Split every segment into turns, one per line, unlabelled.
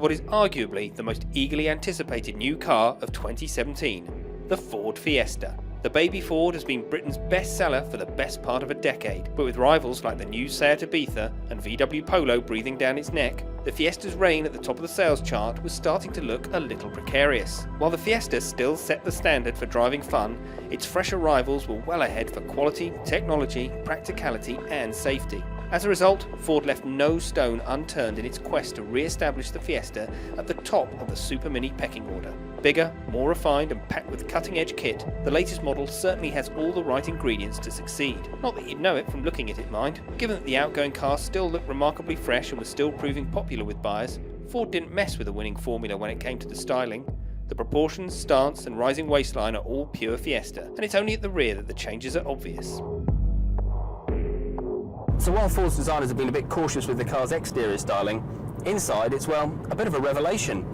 what is arguably the most eagerly anticipated new car of 2017, the Ford Fiesta. The baby Ford has been Britain's bestseller for the best part of a decade, but with rivals like the new Seat Ibiza and VW Polo breathing down its neck, the Fiesta's reign at the top of the sales chart was starting to look a little precarious. While the Fiesta still set the standard for driving fun, its fresher rivals were well ahead for quality, technology, practicality and safety. As a result, Ford left no stone unturned in its quest to re-establish the Fiesta at the top of the supermini pecking order. Bigger, more refined and packed with cutting-edge kit, the latest model certainly has all the right ingredients to succeed. Not that you'd know it from looking at it, mind. Given that the outgoing car still looked remarkably fresh and was still proving popular with buyers, Ford didn't mess with the winning formula when it came to the styling. The proportions, stance and rising waistline are all pure Fiesta, and it's only at the rear that the changes are obvious.
So while Ford's designers have been a bit cautious with the car's exterior styling, inside it's, well, a bit of a revelation.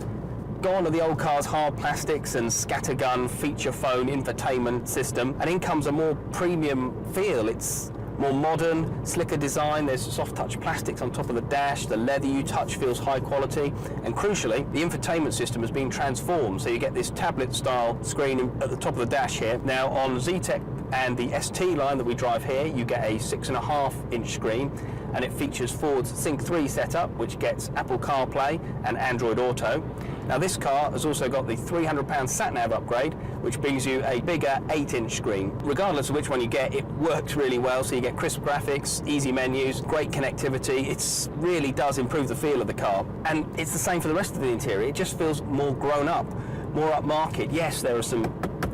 Gone are the old car's hard plastics and scattergun feature phone infotainment system, and in comes a more premium feel. It's more modern, slicker design, there's soft touch plastics on top of the dash, the leather you touch feels high quality, and crucially, the infotainment system has been transformed, so you get this tablet style screen at the top of the dash here. Now on Z-Tech and the ST line that we drive here, you get a 6.5-inch screen, and it features Ford's Sync 3 setup, which gets Apple CarPlay and Android Auto. Now this car has also got the £300 sat-nav upgrade, which brings you a bigger 8-inch screen. Regardless of which one you get, it works really well, so you get crisp graphics, easy menus, great connectivity. It really does improve the feel of the car. And it's the same for the rest of the interior. It just feels more grown up, more upmarket. Yes, there are some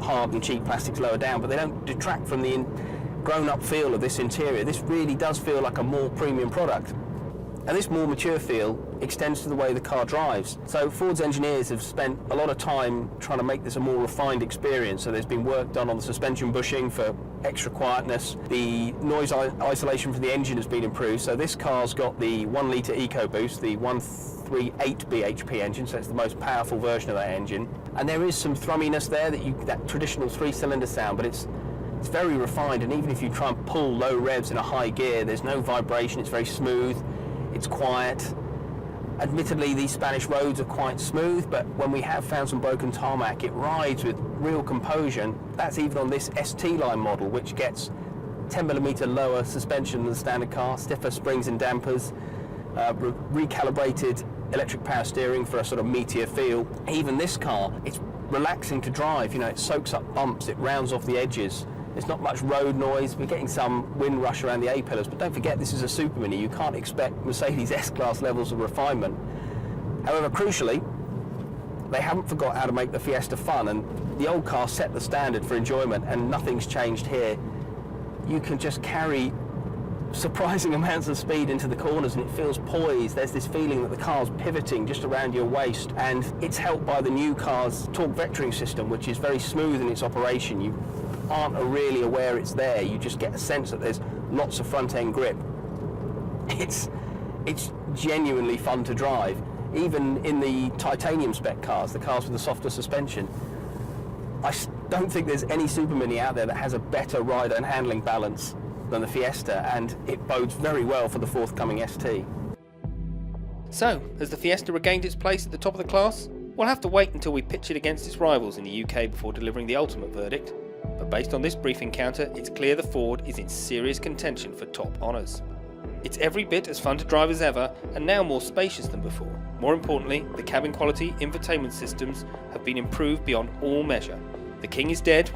hard and cheap plastics lower down, but they don't detract from the grown-up feel of this interior. This really does feel like a more premium product. And this more mature feel extends to the way the car drives. So Ford's engineers have spent a lot of time trying to make this a more refined experience. So there's been work done on the suspension bushing for extra quietness. The noise isolation for the engine has been improved. So this car's got the 1-litre EcoBoost, the 138 bhp engine, so it's the most powerful version of that engine. And there is some thrumminess there, that traditional 3-cylinder sound, but it's very refined, and even if you try and pull low revs in a high gear, there's no vibration, it's very smooth, it's quiet. Admittedly, these Spanish roads are quite smooth, but when we have found some broken tarmac, it rides with real composure, and that's even on this ST line model, which gets 10mm lower suspension than the standard car, stiffer springs and dampers, recalibrated electric power steering for a sort of meatier feel. Even this car, it's relaxing to drive, you know, it soaks up bumps, it rounds off the edges. There's not much road noise, we're getting some wind rush around the A-pillars, but don't forget this is a supermini, you can't expect Mercedes S-Class levels of refinement. However, crucially, they haven't forgot how to make the Fiesta fun, and the old car set the standard for enjoyment, and nothing's changed here. You can just carry surprising amounts of speed into the corners and it feels poised. There's this feeling that the car's pivoting just around your waist, and it's helped by the new car's torque vectoring system, which is very smooth in its operation. You aren't really aware it's there, you just get a sense that there's lots of front end grip. It's genuinely fun to drive. Even in the titanium spec cars, the cars with the softer suspension, I don't think there's any supermini out there that has a better rider and handling balance than the Fiesta, and it bodes very well for the forthcoming ST.
So, has the Fiesta regained its place at the top of the class? We'll have to wait until we pitch it against its rivals in the UK before delivering the ultimate verdict. But based on this brief encounter, it's clear the Ford is in serious contention for top honours. It's every bit as fun to drive as ever, and now more spacious than before. More importantly, the cabin quality infotainment systems have been improved beyond all measure. The king is dead,